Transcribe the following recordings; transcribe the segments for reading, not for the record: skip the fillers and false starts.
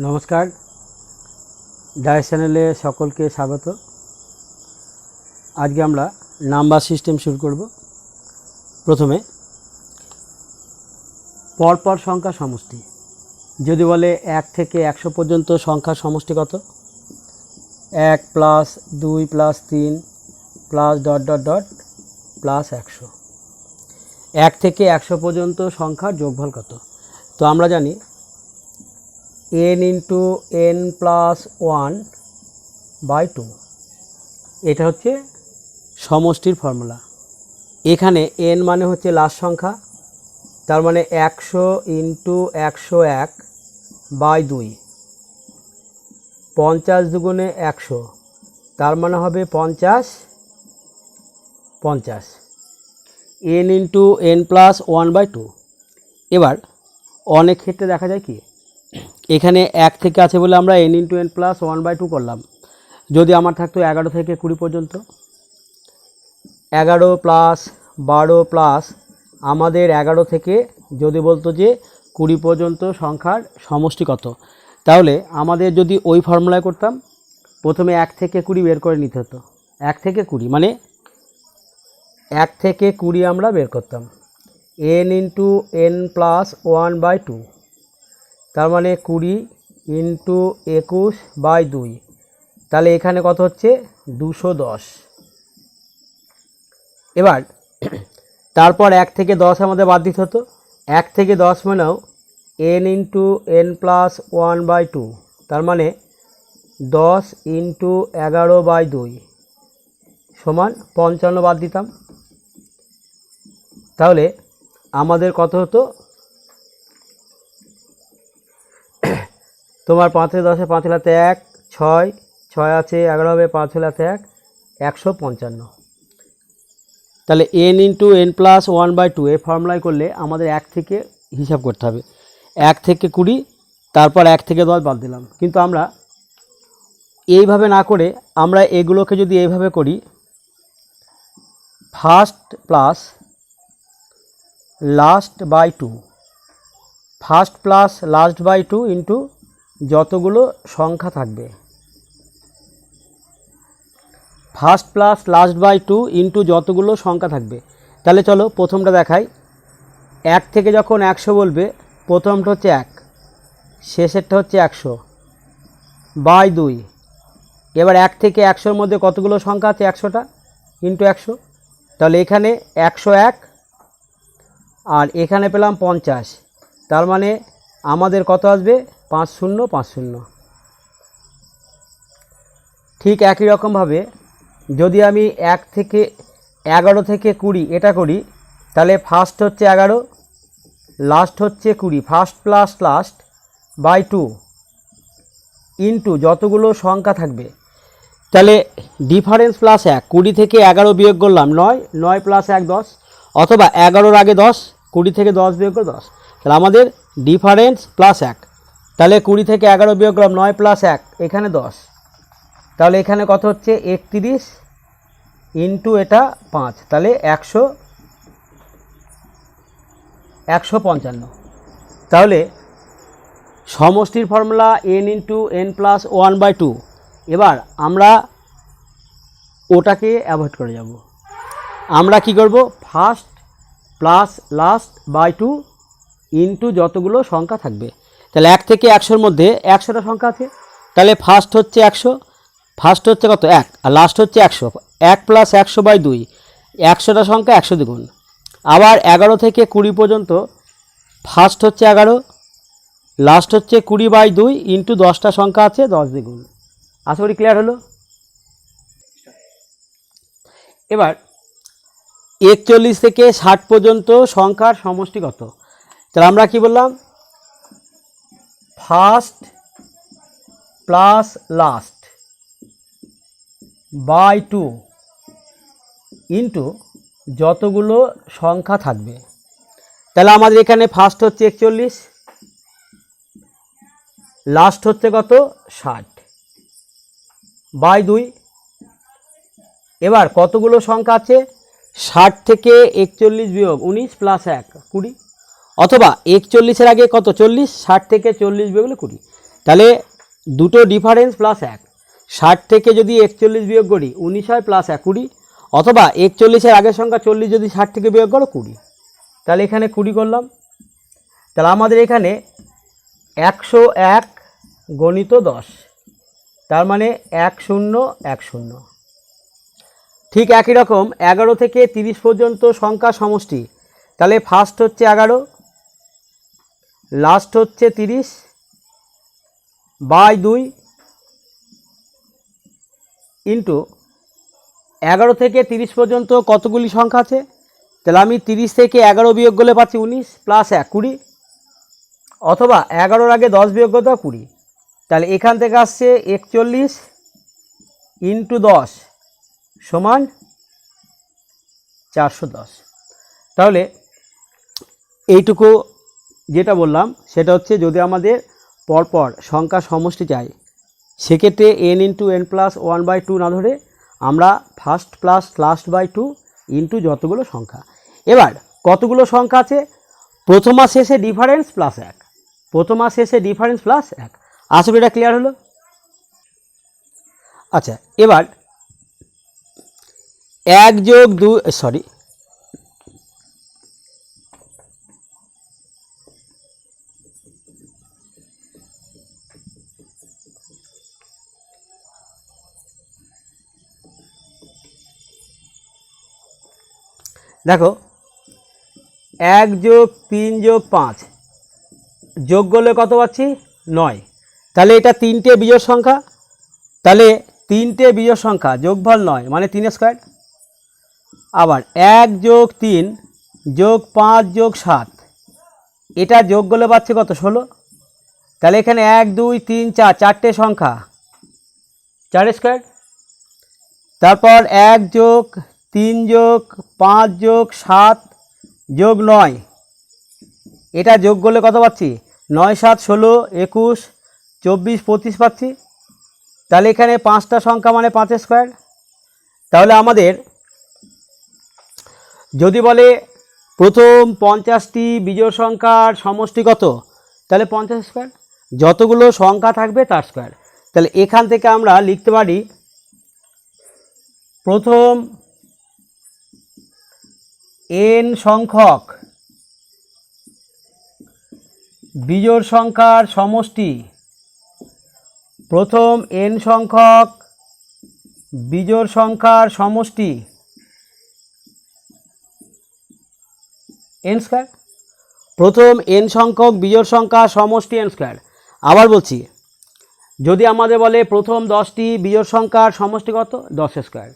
নমস্কার, ডায়েস চ্যানেলে সকলকে স্বাগত। আজকে আমরা নাম্বার সিস্টেম শুরু করব। প্রথমে পরপর সংখ্যা সমষ্টি। যদি বলে 1 থেকে 100 পর্যন্ত সংখ্যার সমষ্টি কত? 1 plus 2 plus 3 plus dot dot dot plus 100। 1 থেকে 100 পর্যন্ত সংখ্যার যোগফল কত? তো আমরা জানি n ইন্টু n প্লাস 1/2, এটা হচ্ছে সমষ্টির ফর্মুলা। এখানে n মানে হচ্ছে লাস্ট সংখ্যা, তার মানে 100 ইন্টু 101/2, 50 দুগুণে 100, তার মানে হবে 50 n ইন্টু n প্লাস 1/2। এবার অনেক ক্ষেত্রে দেখা যায় কি, এখানে 1 থেকে আছে বলে আমরা n ইন্টু n প্লাস 1/2 করলাম। যদি আমার থাকতো 11 থেকে 20 পর্যন্ত, 11 প্লাস 12 প্লাস আমাদের 11 থেকে যদি বলতো যে 20 পর্যন্ত সংখ্যার সমষ্টি কত, তাহলে আমাদের যদি ওই ফর্মুলায় করতাম, প্রথমে 1 থেকে 20 বের করে নিতে হতো। 1 থেকে 20 মানে 1 থেকে 20 আমরা বের করতাম, n ইন্টু n প্লাস 1/2, তার মানে 20 ইন্টু 21/2, তাহলে এখানে কত হচ্ছে 210। এবার তারপর 1 থেকে 10 আমাদের বাদ দিতে হতো। 1 থেকে 10 মানেও n ইন্টু n প্লাস 1/2, তার মানে 10 ইন্টু 11/2 সমান 55 বাদ দিতাম। তাহলে আমাদের কত হতো, তোমার 5 থেকে 10 5 লাতে 1, 6 আছে 11 হবে 5 লাতে 1, 155। তাহলে n ইন্টু n প্লাস 1/2 এই ফর্মুলায় করলে আমাদের 1 থেকে হিসাব করতে হবে, 1 থেকে 20, তারপর 1 থেকে 10 বাদ দিলাম। কিন্তু আমরা এইভাবে না করে আমরা এগুলোকে যদি এইভাবে করি, first plus last by 2, first plus last by 2 into যতগুলো সংখ্যা থাকবে, first plus last by 2 into যতগুলো সংখ্যা থাকবে। তাহলে চলো প্রথমটা দেখাই। 1 থেকে যখন 100 বলবে, প্রথমটা হচ্ছে 1, শেষেরটা হচ্ছে 100/2। এবার 1 থেকে 100-র মধ্যে কতগুলো সংখ্যা আছে? 100টা ইন্টু 100, তাহলে এখানে 101 আর এখানে পেলাম 50, তার মানে আমাদের কত আসবে? 5050। ঠিক একই রকমভাবে যদি আমি 1 থেকে 11 থেকে 20 এটা করি, তাহলে ফার্স্ট হচ্ছে 11, লাস্ট হচ্ছে 20, first plus last by 2 into যতগুলো সংখ্যা থাকবে। তাহলে ডিফারেন্স প্লাস 1, 20 থেকে 11 বিয়োগ করলাম 9 প্লাস 1 10, অথবা 11-র আগে 10, 20 থেকে 10 বিয়োগ করে 10, তাহলে আমাদের ডিফারেন্স প্লাস 1। তাহলে 20 থেকে 11 বিয়োগ করলাম 9 প্লাস 1, এখানে 10, তাহলে এখানে কত হচ্ছে? 31 ইন্টু এটা 5, তাহলে 155। তাহলে সমষ্টির formula n into n plus 1/2। এবার আমরা ওটাকে অ্যাভয়েড করে যাব, আমরা কি করব? First plus last by 2 into যতগুলো সংখ্যা থাকবে। তাহলে 1 থেকে 100-র মধ্যে 100টা সংখ্যা আছে, তাহলে ফার্স্ট হচ্ছে 100, ফার্স্ট হচ্ছে কত? 1, আর লাস্ট হচ্ছে 100, 1 প্লাস 100/2, 100টা সংখ্যা 100 দ্বিগুণ। আবার 11 থেকে 20 পর্যন্ত ফার্স্ট হচ্ছে 11, লাস্ট হচ্ছে 20/2 ইন্টু 10টা সংখ্যা আছে 10 দ্বিগুণ। আশা করি ক্লিয়ার হলো। এবার 41 থেকে 60 পর্যন্ত সংখ্যার সমষ্টি কত? তাহলে আমরা কি বললাম? First plus last by 2 into যতগুলো সংখ্যা থাকবে। তাহলে আমাদের এখানে ফার্স্ট হচ্ছে 41, লাস্ট হচ্ছে কত? 60/2। এবার কতগুলো সংখ্যা আছে? 60 থেকে 41 বিয়োগ 19 প্লাস 1 20, অথবা 41-এর আগে কত? 40, 60 থেকে 40 বিয়োগ 20। তাহলে দুটো ডিফারেন্স প্লাস 1, 60 থেকে যদি 41 বিয়োগ করি 19 হয় প্লাস 1 20, অথবা 41-এর আগের সংখ্যা 40 যদি 60 থেকে বিয়োগ করো 20, তাহলে এখানে 20 করলাম। তাহলে আমাদের এখানে 101 গণিত 10, তার মানে 1010। ঠিক একই রকম 11 থেকে 30 পর্যন্ত সংখ্যা সমষ্টি, তাহলে ফার্স্ট হচ্ছে 11, লাস্ট হচ্ছে 30 বাই 2 ইন্টু 11 থেকে 30 পর্যন্ত কতগুলি সংখ্যা আছে, তাহলে আমি 30 থেকে 11 বিয়োগ করলে পাচ্ছি 19 প্লাস 1 20, অথবা 11-র আগে 10 বিয়োগ করতে 20, তাহলে এখান থেকে আসছে 41 ইন্টু 10 সমান 410। তাহলে এইটুকু যেটা বললাম সেটা হচ্ছে যদি আমাদের পরপর সংখ্যা সমষ্টি চাই, সেক্ষেত্রে n ইন্টু n প্লাস 1/2 না ধরে আমরা first plus last by 2 into যতগুলো সংখ্যা। এবার কতগুলো সংখ্যা আছে, প্রথম আর শেষে ডিফারেন্স প্লাস 1, প্রথম আর শেষে ডিফারেন্স প্লাস 1। আশা করি এটা ক্লিয়ার হলো। আচ্ছা, এবার 1 যোগ 2 সরি দেখো 1 যোগ 3 যোগ 5 যোগ করলে কত পাচ্ছি 9, তাহলে এটা 3টে বিজোড় সংখ্যা, তাহলে 3টে বিজোড় সংখ্যা যোগফল 9 মানে 3 স্কোয়ার। আবার 1 যোগ 3 যোগ 5 যোগ 7 এটা যোগ করলে পাচ্ছি কত 16, তাহলে এখানে 1 2 3 4 চারটে সংখ্যা 4 স্কোয়ার। তারপর 1 যোগ 3 যোগ 5 যোগ 7 যোগ 9 এটা যোগ করলে কত পাচ্ছি 9 7 16 21 24 25 পাচ্ছি, তাহলে এখানে 5টা সংখ্যা মানে 5 স্কোয়ার। তাহলে আমাদের যদি বলে প্রথম 50টি বিজোড় সংখ্যার সমষ্টি কত, তাহলে 50 স্কোয়ার, যতগুলো সংখ্যা থাকবে তার স্কোয়ার। তাহলে এখান থেকে আমরা লিখতে পারি প্রথম n সংখ্যক বিজোড় সংখ্যার সমষ্টি, প্রথম n সংখ্যক বিজোড় সংখ্যার সমষ্টি n স্কোয়ার, প্রথম n সংখ্যক বিজোড় সংখ্যার সমষ্টি n স্কোয়ার। আবার বলছি, যদি আমাদের বলে প্রথম 10টি বিজোড় সংখ্যার সমষ্টি কত 10 স্কোয়ার,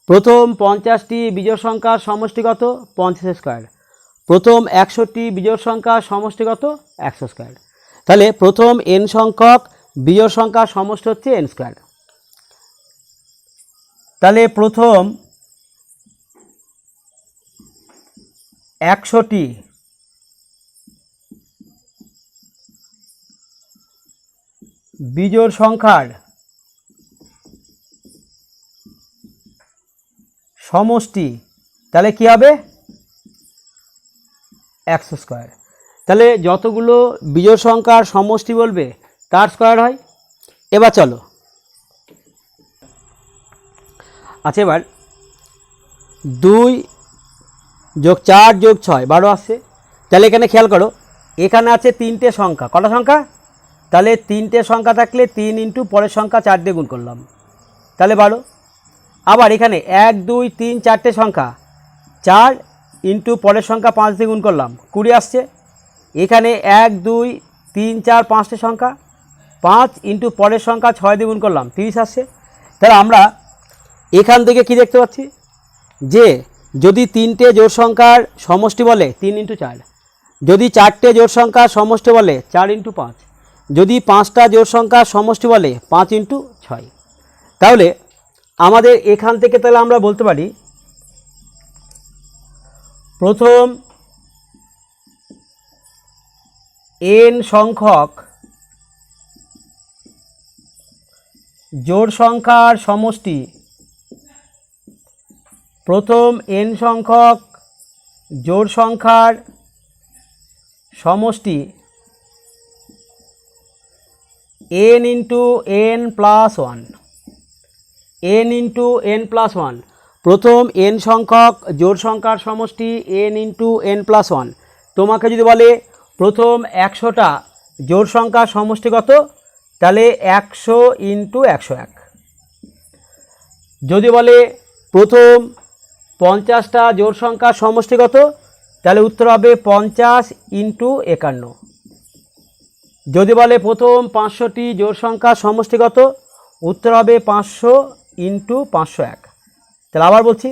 প্রথম 50টি বিজোড় সংখ্যার সমষ্টি কত 50 স্কোয়ার, প্রথম 100টি বিজোড় সংখ্যার সমষ্টি কত 100 স্কোয়ার। তাহলে প্রথম n সংখ্যক বিজোড় সংখ্যার সমষ্টি হচ্ছে n স্কোয়ার। তাহলে প্রথম 100টি বিজোড় সংখ্যার সমষ্টি তাহলে কি হবে 100 স্কোয়ার। তাহলে যতগুলো বিজোড় সংখ্যার সমষ্টি বলবে তার স্কোয়ার হয়। এবার চলো, আচ্ছা এবার 2 যোগ 4 যোগ 6 12 আসছে। তাহলে এখানে খেয়াল করো, এখানে আছে 3টে সংখ্যা, কটা সংখ্যা, তাহলে 3টে সংখ্যা থাকলে 3 ইন্টু পরের সংখ্যা 4 দিয়ে গুণ করলাম, তাহলে 12। আবার এখানে 1 2 3 4টে সংখ্যা, 4 ইন্টু পরের সংখ্যা 5 দিয়ে গুণ করলাম 20 আসছে। এখানে 1 2 3 4 5টে সংখ্যা, 5 ইন্টু পরের সংখ্যা 6 দিয়ে গুণ করলাম 30 আসছে। তাহলে আমরা এখান থেকে কি দেখতে পাচ্ছি যে যদি 3টে জোড় সংখ্যার সমষ্টি বলে 3 ইন্টু 4, যদি 4টে জোড় সংখ্যার সমষ্টি বলে 4 ইন্টু 5, যদি 5টা জোড় সংখ্যার সমষ্টি বলে 5 ইন্টু 6, তাহলে আমাদের এখান থেকে তাহলে আমরা বলতে পারি প্রথম n সংখ্যক জোড় সংখ্যার সমষ্টি, প্রথম n সংখ্যক জোড় সংখ্যার সমষ্টি n into n plus one, n into n plus one. প্রথম n সংখ্যক জোড় সংখ্যার সমষ্টি n into n plus one. তোমাকে যদি বলে প্রথম 100টা জোড় সংখ্যার সমষ্টি কত, তাহলে 100 ইন্টু 101। যদি বলে প্রথম 50টা জোড় সংখ্যার সমষ্টি কত, তাহলে উত্তর হবে 50 ইন্টু 51। যদি বলে প্রথম 500টি জোড় সংখ্যার সমষ্টি কত, উত্তর হবে 500 ইন্টু 501। তাহলে আবার বলছি,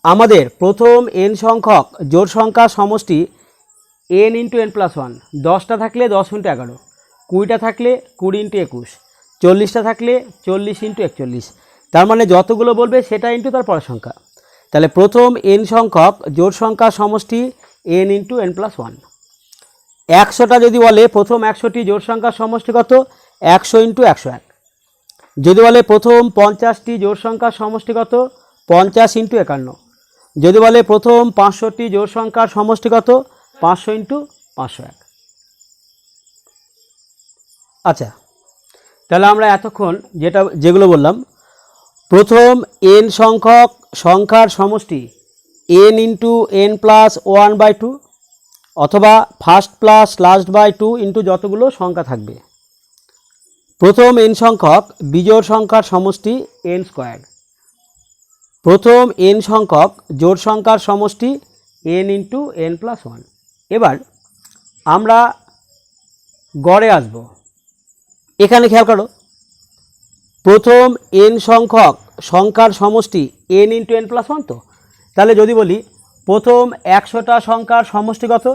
আমাদের প্রথম n সংখ্যক জোড় সংখ্যার সমষ্টি n into n plus one. 10টা থাকলে 10 ইন্টু 11, 20টা থাকলে 20 ইন্টু 21, 40টা থাকলে 40 ইন্টু 41। তার মানে যতগুলো বলবে সেটা ইন্টু তার পরের সংখ্যা। তাহলে প্রথম n সংখ্যক জোড় সংখ্যার সমষ্টি n into n plus one. 100টা যদি বলে প্রথম 100টি জোড় সংখ্যার সমষ্টি কত, 100 ইন্টু 101। যদি বলে প্রথম 50টি জোড় সংখ্যার সমষ্টি কত, 50 ইন্টু 51। যদি বলে প্রথম 500টি জোড় সংখ্যার সমষ্টি কত, 500 ইন্টু 501। আচ্ছা, তাহলে আমরা এতক্ষণ যেগুলো বললাম, প্রথম n সংখ্যক সংখ্যার সমষ্টি n into n plus one by two, অথবা first plus last by two into যতগুলো সংখ্যা থাকবে। প্রথম n সংখ্যক বিজোড় সংখ্যার সমষ্টি n স্কোয়ার। প্রথম n সংখ্যক জোড় সংখ্যার সমষ্টি n into n plus one. এবার আমরা গড়ে আসব। এখানে খেয়াল করো, প্রথম n সংখ্যক সংখ্যার সমষ্টি n into n plus one. তো তাহলে যদি বলি প্রথম 100টা সংখ্যার সমষ্টি কত,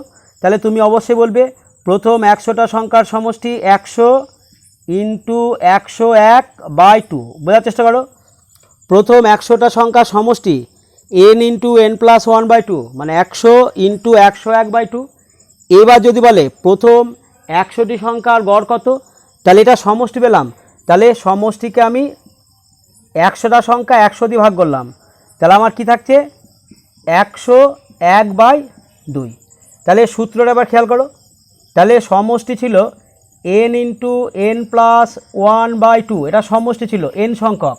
তাহলে তুমি অবশ্যই বলবে প্রথম 100টা সংখ্যার সমষ্টি 100 ইন্টু 101 বাই টু। বোঝার চেষ্টা করো, প্রথম 100টা সংখ্যার সমষ্টি n into n plus one by two, মানে 100 ইন্টু 101 বাই টু। এবার যদি বলে প্রথম 100টি সংখ্যার গড় কত, তাহলে এটা সমষ্টি পেলাম। তাহলে সমষ্টিকে আমি 100টা সংখ্যা 100 দিয়ে ভাগ করলাম, তাহলে আমার কি থাকছে 101 বাই 2। তাহলে সূত্রটা এবার খেয়াল করো, তাহলে সমষ্টি ছিল n into n plus one by two, এটা সমষ্টি ছিল n সংখ্যক।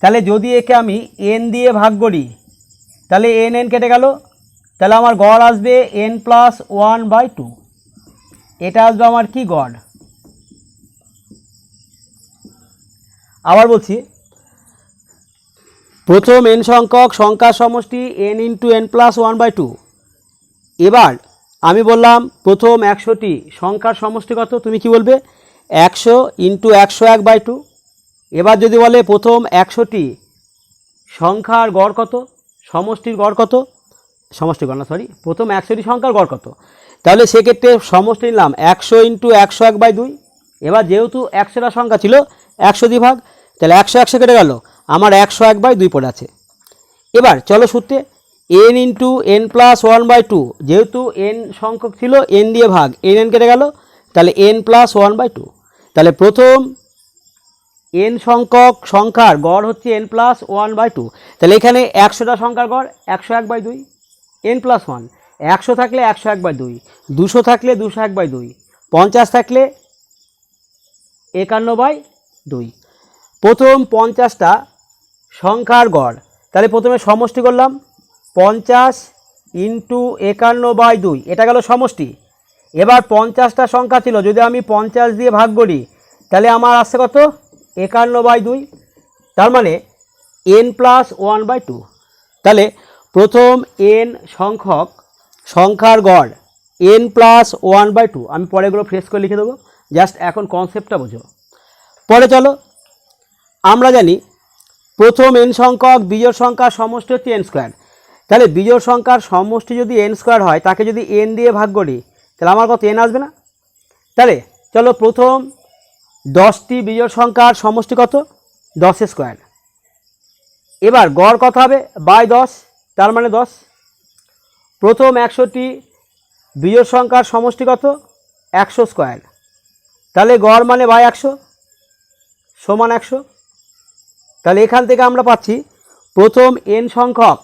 তাহলে যদি একে আমি n দিয়ে ভাগ করি, তাহলে n কেটে গেল, তাহলে আমার গড় আসবে n plus one by two. এটা আসবে আমার কি গড়। আবার বলছি, প্রথম n সংখ্যক সংখ্যার সমষ্টি n into n plus one by two. এবার আমি বললাম প্রথম 100টি সংখ্যার সমষ্টি কত, তুমি কি বলবে 100 ইন্টু 101 বাই টু। এবার যদি বলে প্রথম 100টি সংখ্যার গড় কত, সমষ্টির গড় কত, সমষ্টির গড় না সরি, প্রথম 100টি সংখ্যার গড় কত, তাহলে সেক্ষেত্রে সমষ্টি নিলাম 100 ইন্টু 101 বাই 2। এবার যেহেতু 100টা সংখ্যা ছিল 100 দিয়ে ভাগ, তাহলে 100 100 কেটে গেল, আমার 101 বাই 2 পড়ে আছে। এবার চলো সূত্রে n into n plus one by two, যেহেতু n সংখ্যক ছিল n দিয়ে ভাগ, n কেটে গেল, তাহলে n plus one by two. তাহলে প্রথম n সংখ্যক সংখ্যার গড় হচ্ছে n plus one by two. তাহলে এখানে 100টা সংখ্যার গড় 101 বাই 2, n প্লাস ওয়ান। 100 থাকলে 101 বাই 2, 200 থাকলে 201 বাই 2, 50 থাকলে 51 বাই 2। প্রথম 50টা সংখ্যার গড়, তাহলে প্রথমে সমষ্টি করলাম 50 ইন্টু 51 বাই 2, এটা গেল সমষ্টি। এবার 50টা সংখ্যা ছিল, যদি আমি 50 দিয়ে ভাগ করি, তাহলে আমার আসছে কত 51 বাই 2, তার মানে n plus one by two. তাহলে প্রথম n সংখ্যক সংখ্যার গড় n plus one by two. আমি পরেগুলো ফ্রেশ করে লিখে দেবো, জাস্ট এখন কনসেপ্টটা বোঝো। পরে চলো, আমরা জানি প্রথম n সংখ্যক বিজোড় সংখ্যার সমষ্টি হচ্ছে n স্কোয়ার। তাহলে বিজোড় সংখ্যার সমষ্টি যদি n স্কোয়ার হয়, তাকে যদি n দিয়ে ভাগ করি, তাহলে আমার কত n আসবে না। তাহলে চলো প্রথম 10টি বিজোড় সংখ্যার সমষ্টি কত, 10 স্কোয়ার। এবার গড় কত হবে বাই 10, তার মানে 10। প্রথম 100টি বিজোড় সংখ্যার সমষ্টি কত 100 স্কোয়ার, তাহলে গড় মানে বাই 100 সমান 100। তাহলে এখান থেকে আমরা পাচ্ছি প্রথম n সংখ্যক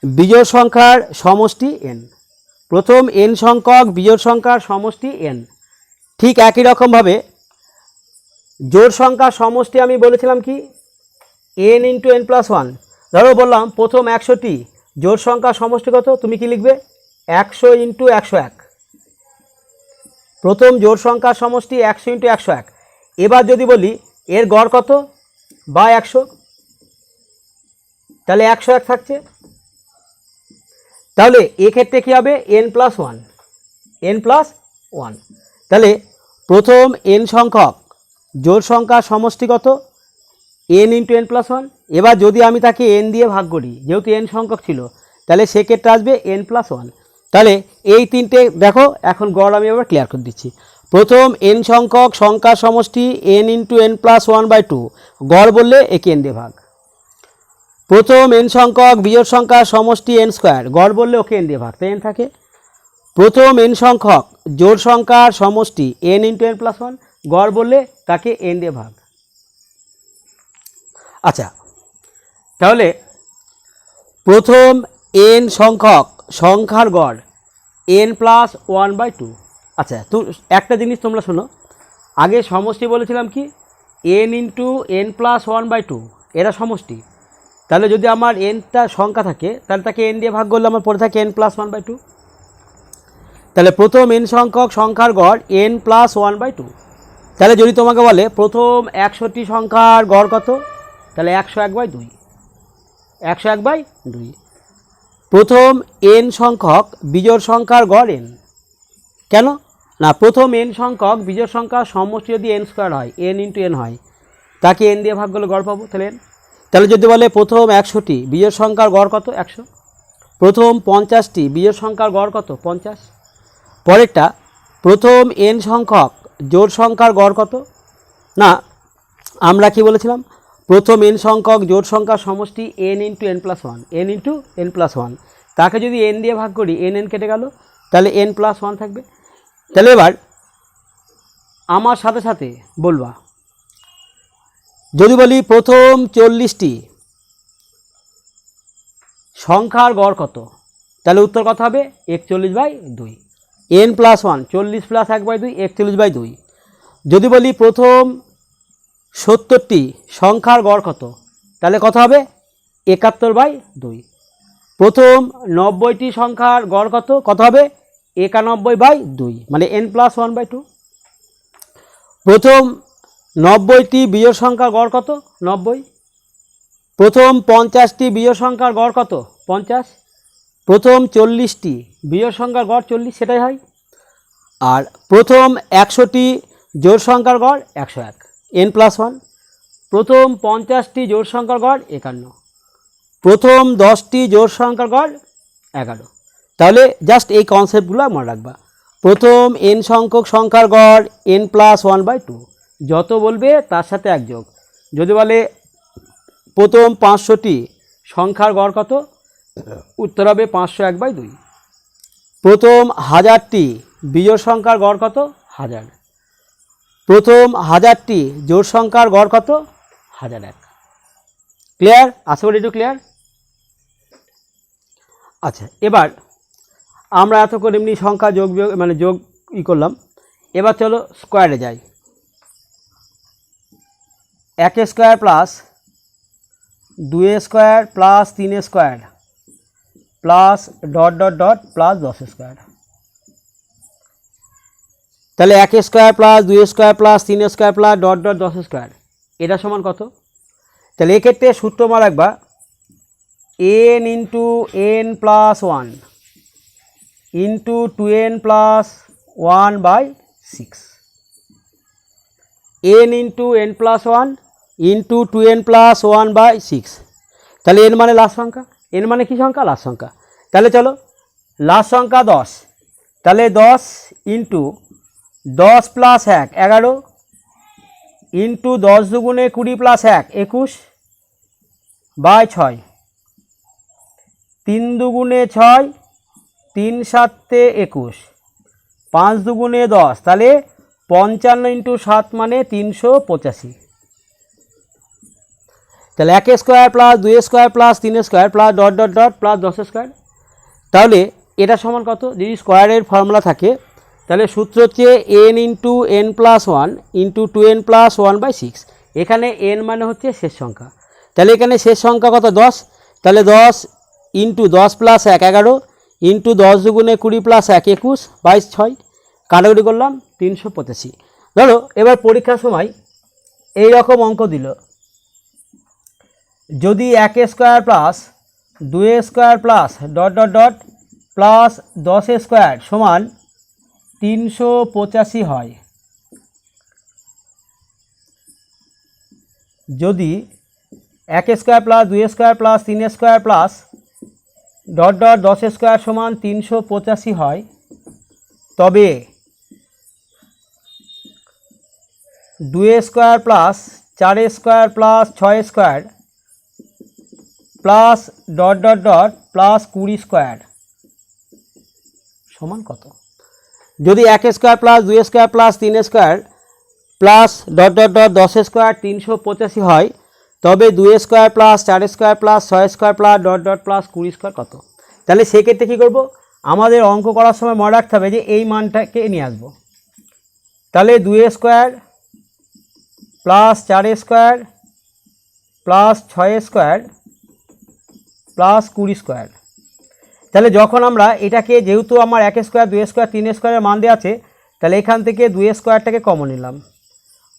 বিজোড় সংখ্যার সমষ্টি n। প্রথম n সংখ্যক বিজোড় সংখ্যার সমষ্টি n। ঠিক একই রকমভাবে জোড় সংখ্যার সমষ্টি আমি বলেছিলাম কি n into n plus one. ধরো বললাম প্রথম 100টি জোড় সংখ্যার সমষ্টি কত, তুমি কি লিখবে 100 ইন্টু 101। প্রথম জোড় সংখ্যার সমষ্টি 100 ইন্টু 101। এবার যদি বলি এর গড় কত বা 100, তাহলে 101 থাকছে। তাহলে এক্ষেত্রে কী হবে n plus one, n plus one. তাহলে প্রথম n সংখ্যক জোড় সংখ্যার সমষ্টি কত n into n plus one. এবার যদি আমি তাকে n দিয়ে ভাগ করি, যেহেতু n সংখ্যক ছিল, তাহলে সেক্ষেত্রে আসবে n প্লাস ওয়ান। তাহলে এই তিনটে দেখো, এখন গড় আমি আবার ক্লিয়ার করে দিচ্ছি। প্রথম n সংখ্যক সংখ্যার সমষ্টি n into n plus one by two, গড় বললে একে n দিয়ে ভাগ। প্রথম n সংখ্যক বিজোড় সংখ্যার সমষ্টি n স্কোয়ার, গড় বললে ওকে n দিয়ে ভাগ, তাই n থাকে। প্রথম n সংখ্যক জোড় সংখ্যার সমষ্টি n into n plus one, গড় বললে তাকে n দিয়ে ভাগ। আচ্ছা, তাহলে প্রথম n সংখ্যক সংখ্যার গড় n plus one by two. আচ্ছা, তো একটা জিনিস তোমরা শোনো, আগে সমষ্টি বলেছিলাম কি n into n plus one by two, এরা সমষ্টি। তাহলে যদি আমার nটা সংখ্যা থাকে, তাহলে তাকে n দিয়ে ভাগ করলে আমার পড়ে থাকে n plus one by two. তাহলে প্রথম n সংখ্যক সংখ্যার গড় n plus one by two. তাহলে যদি তোমাকে বলে প্রথম 100টি সংখ্যার গড় কত, তাহলে 101/2, 101/2। প্রথম n সংখ্যক বিজোড় সংখ্যার গড় n, কেন না প্রথম n সংখ্যক বিজোড় সংখ্যার সমষ্টি যদি n স্কোয়ার হয়, n ইন্টু n হয়, তাকে n দিয়ে ভাগ করলে গড় পাবো, তাহলে n। তাহলে যদি বলে প্রথম 100টি বিজোড় সংখ্যার গড় কত 100, প্রথম 50টি বিজোড় সংখ্যার গড় কত 50। পরেরটা প্রথম n সংখ্যক জোড় সংখ্যার গড় কত, না আমরা কি বলেছিলাম প্রথম n সংখ্যক জোড় সংখ্যার সমষ্টি n into n plus one, n into n plus one. তাকে যদি n দিয়ে ভাগ করি n কেটে গেল, তাহলে n প্লাস ওয়ান থাকবে। তাহলে এবার আমার সাথে সাথে বলবা, যদি বলি প্রথম 40টি সংখ্যার গড় কত, তাহলে উত্তর কত হবে 41/2, n প্লাস ওয়ান 40 প্লাস 1/2 41/2। যদি বলি প্রথম 70টি সংখ্যার গড় কত, তাহলে কত হবে 71/2। প্রথম 90টি সংখ্যার গড় কত, কত হবে 91/2, মানে n plus one by two. প্রথম 90টি বিজোড় সংখ্যার গড় কত 90। প্রথম 50টি বিজোড় সংখ্যার গড় কত 50। প্রথম 40টি বিজোড় সংখ্যার গড় 40, সেটাই হয়। আর প্রথম 100টি জোড় সংখ্যার গড় 101, n প্লাস ওয়ান। প্রথম 50টি জোড় সংখ্যার গড় 51, প্রথম 10টি জোড় সংখ্যার গড় 11। তাহলে জাস্ট এই কনসেপ্টগুলো মনে রাখবা। প্রথম n সংখ্যক সংখ্যার গড় n plus one by two, যত বলবে তার সাথে এক যোগ। যদি বলে প্রথম 500টি সংখ্যার গড় কত, উত্তর হবে 501/2। প্রথম 1000টি বিজোড় সংখ্যার গড় কত 1000। প্রথম 1000টি জোড় সংখ্যার গড় কত 1001। ক্লিয়ার? আশা করি একটু ক্লিয়ার। আচ্ছা, এবার আমরা এতক্ষণ এমনি সংখ্যা যোগ বিয়োগ মানে যোগ করলাম। এবার চলো স্কোয়ারে যাই। 1 square plus 2 square plus 3 square plus dot dot dot plus 10 square. তাহলে 1 square plus 2 square plus 3 square plus dot dot 10 square, এটা সমান কত? তাহলে এক্ষেত্রে সূত্র মা রাখবা n into n plus one into 2n plus 1/6, n into n plus one into 2n plus 1/6। তাহলে n মানে লাস্ট সংখ্যা, n মানে কি সংখ্যা? লাস্ট সংখ্যা। তাহলে চলো লাস্ট সংখ্যা 10, তাহলে 10 ইন্টু 10 প্লাস 1 11 ইন্টু 10 দুগুণে 20 প্লাস 1 21/6, 3 দুগুণে 6, 3 7 21, 5 দুগুণে 10, তাহলে 55 ইন্টু 7 মানে 385। তাহলে 1 square plus 2 square plus 3 square plus dot dot dot plus 10 square. তাহলে এটা সমান কত? যদি স্কোয়ারের ফর্মুলা থাকে তাহলে সূত্র হচ্ছে n into n plus one into 2n plus 1/6। এখানে n মানে হচ্ছে শেষ সংখ্যা, তাহলে এখানে শেষ সংখ্যা কত 10, তাহলে 10 ইন্টু 10 প্লাস 1 11 ইন্টু 10 দুগুণে 20 প্লাস 1 21 22 6 কাটাকুটি করলাম 385। ধরো এবার পরীক্ষার সময় এই রকম অঙ্ক দিল, যদি 1 square plus 2 square plus dot dot dot plus 10 square সমান 385 হয়, যদি 1 square plus 2 square plus 3 square plus dot dot 10 square সমান 385 হয়, তবে 2 square plus 4 square plus 6 square plus dot dot dot plus 20 square সমান কত? যদি 1 square plus 2 square plus 3 square plus dot dot dot 10 square 385 হয়, তবে 2 square plus 4 square plus 6 square plus dot dot plus 20 square কত? তাহলে সেক্ষেত্রে কী করব, আমাদের অঙ্ক করার সময় মনে রাখতে হবে যে এই মানটাকে নিয়ে আসবো। তাহলে 2 square plus 4 square plus 6 square plus 20 square. তাহলে যখন আমরা এটাকে, যেহেতু আমার 1 স্কোয়ার 2 স্কোয়ার 3 স্কোয়ারের মান দেওয়া আছে, তাহলে এখান থেকে 2 স্কোয়ারটাকে কমন নিলাম।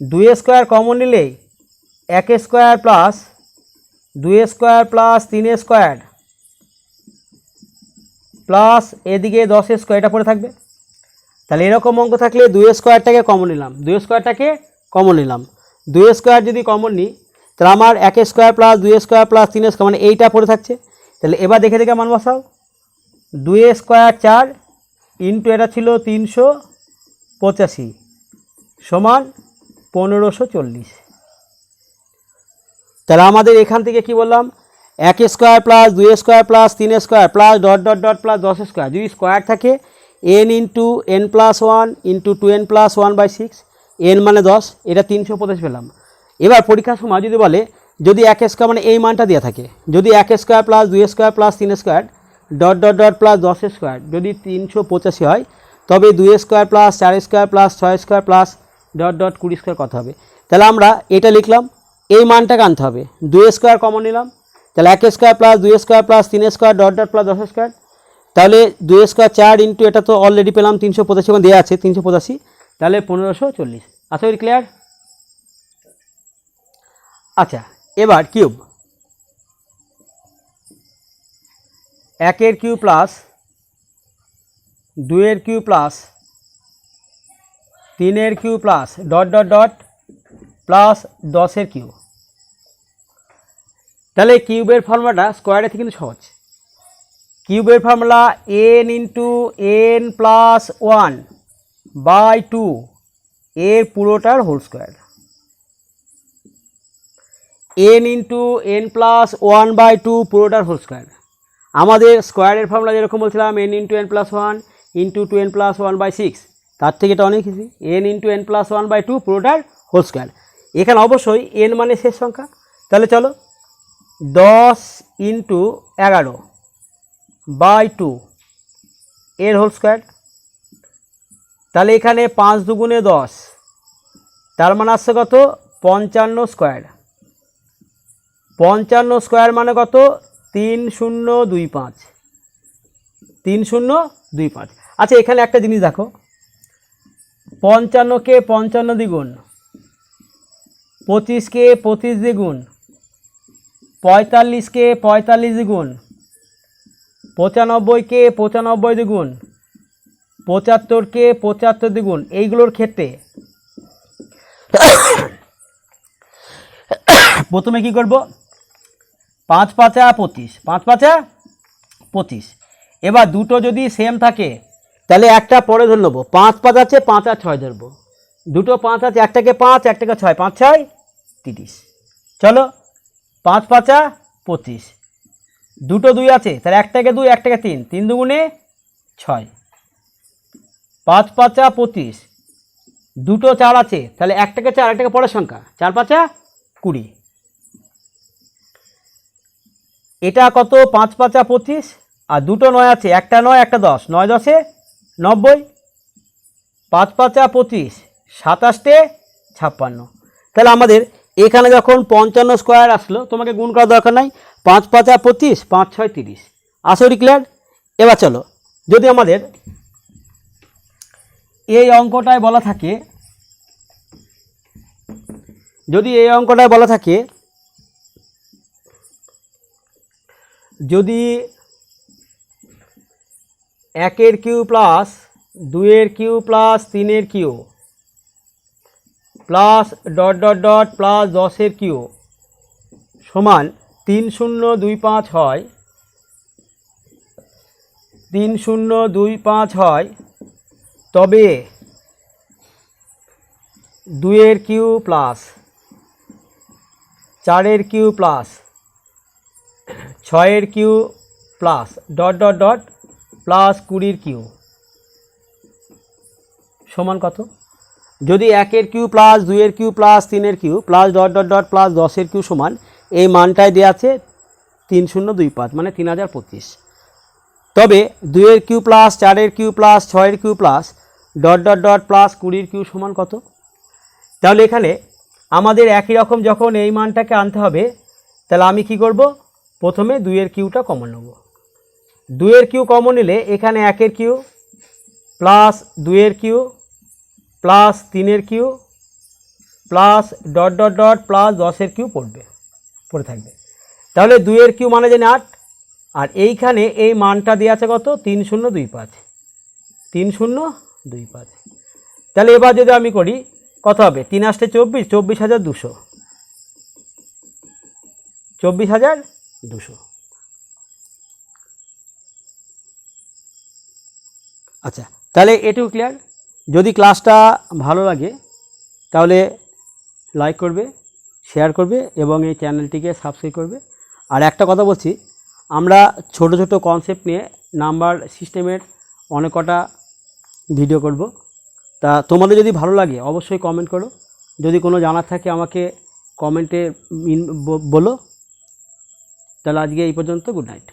2 স্কোয়ার কমন নিলেই 1 square plus 2 square plus 3 square plus এদিকে 10 স্কোয়ার এটা পড়ে থাকবে। তাহলে এরকম অঙ্ক থাকলে 2 স্কোয়ারটাকে কমন নিলাম, 2 স্কোয়ারটাকে কমন নিলাম। 2 স্কোয়ার যদি কমন নিই তাহলে আমার 1 square plus 2 square plus 3 square মানে এইটা পড়ে থাকছে। তাহলে এবার দেখে দেখে মান বসাও। 2 স্কোয়ার 4 ইন্টু এটা ছিল 385 সমান 1540। তাহলে আমাদের এখান থেকে কি বললাম, 1 square plus 2 square plus 3 square plus dot dot dot plus 10 square, যদি স্কোয়ার থাকে n into n plus 1 into 2n plus 1/6, n মানে 10, এটা 385 পেলাম। এবার পরীক্ষার সময় যদি বলে, যদি 1 স্কোয়ার মানে এই মানটা দেওয়া থাকে, যদি 1 square plus 2 square plus 3 square dot dot dot plus 10 square যদি 385 হয়, তবে 2 square plus 4 square plus 6 square plus dot dot 20 square কত হবে? তাহলে আমরা এটা লিখলাম, এই মানটাকে আনতে হবে। 2 স্কোয়ার কমন নিলাম, তাহলে 1 square plus 2 square plus 3 square dot dot plus 10 square, তাহলে 2 স্কোয়ার 4 ইন্টু এটা তো অলরেডি পেলাম 385 দেওয়া আছে 385, তাহলে 1540। আশা করি ক্লিয়ার। আচ্ছা, এবার cube, 1 cube plus 2 cube plus 3 cube plus dot dot dot plus 10 cube. তাহলে কিউবের ফর্মুলাটা স্কোয়ারের থেকে কিন্তু সহজ। কিউবের formula n into n plus 1/2 এর পুরোটার whole square, n into n plus 1/2 পুরোটার হোল স্কোয়ার। আমাদের স্কোয়ারের ফর্মুলা যেরকম বলছিলাম n into n plus 1 into 2n plus 1/6, তার থেকে এটা অনেক easy, n into n plus 1/2 পুরোটার হোল স্কোয়ার। এখানে অবশ্যই n মানে শেষ সংখ্যা, তাহলে চলো 10 ইন্টু 11/2 এর হোল স্কোয়ার। তাহলে এখানে 5 দুগুণে 10, তার মানে আসছে কত 55 স্কোয়ার। 55 স্কোয়ার মানে কত 3025, 3025। আচ্ছা, এখানে একটা জিনিস দেখো, 55কে 55 দ্বিগুণ, 25কে 25 দ্বিগুণ, 45কে 45 দ্বিগুণ, 95কে 95 দ্বিগুণ, 75কে 75 দ্বিগুণ, এইগুলোর ক্ষেত্রে প্রথমে কি করব, 5 5 25, 5 5 25। এবার দুটো যদি সেম থাকে তাহলে একটা পরে ধরে নেবো, 5 5 আছে 5 আর 6 ধরবো, দুটো 5 আছে, একটাকে 5 একটাকে 6, 5 6 30। চলো 5 5 25, দুটো 2 আছে তাহলে একটাকে 2 একটাকে 3, 3 দুগুণে 6, 5 5 25, দুটো 4 আছে তাহলে একটাকে 4 একটাকে পরের সংখ্যা, 4 5 20। এটা কত 5 5 25, আর দুটো 9 আছে, একটা 9 একটা 10, 9 10 90। 5 5 25, 27 56। তাহলে আমাদের এখানে যখন 55 স্কোয়ার আসলো, তোমাকে গুণ করার দরকার নাই। 5 5 25, 5 6 30। আশা করি ক্লিয়ার। এবার চলো, যদি আমাদের এই অঙ্কটায় বলা থাকে, যদি 1 cube plus 2 cube plus 3 cube plus dot dot dot plus 10 cube সমান 3025 হয়, 3025 হয়, তবে 2 cube plus 4 cube plus 6 cube plus dot dot dot plus 20 cube সমান কত? যদি 1 cube plus 2 cube plus 3 cube plus dot dot dot plus 10 cube সমান এই মানটায় দেওয়া আছে 3025 মানে 3025, তবে 2 cube plus 4 cube plus 6 cube plus dot dot dot plus 20 cube সমান কত? তাহলে এখানে আমাদের একই রকম যখন এই মানটাকে আনতে হবে, তাহলে আমি কি করব? প্রথমে 2 কিউটা কমন নেব। 2 কিউ কমন নিলে এখানে 1 cube plus 2 cube plus 3 cube plus dot dot dot plus 10 cube পড়ে থাকবে। তাহলে 2 কিউ মানে জানি 8, আর এইখানে এই মানটা দেওয়া আছে কত? 3025, 3025। তাহলে এবার যদি আমি করি কত হবে? 3 8 24, 24200, 24200। আচ্ছা, তাহলে এটুকু ক্লিয়ার। যদি ক্লাসটা ভালো লাগে তাহলে লাইক করবে, শেয়ার করবে এবং এই চ্যানেলটিকে সাবস্ক্রাইব করবে। আর একটা কথা বলছি, আমরা ছোট ছোট কনসেপ্ট নিয়ে নাম্বার সিস্টেমের অনেক কটা ভিডিও করব। তা তোমাদের যদি ভালো লাগে অবশ্যই কমেন্ট করো, যদি কোনো জানার থাকে আমাকে কমেন্টে বলো। তাহলে আজকে এই পর্যন্ত, গুড নাইট।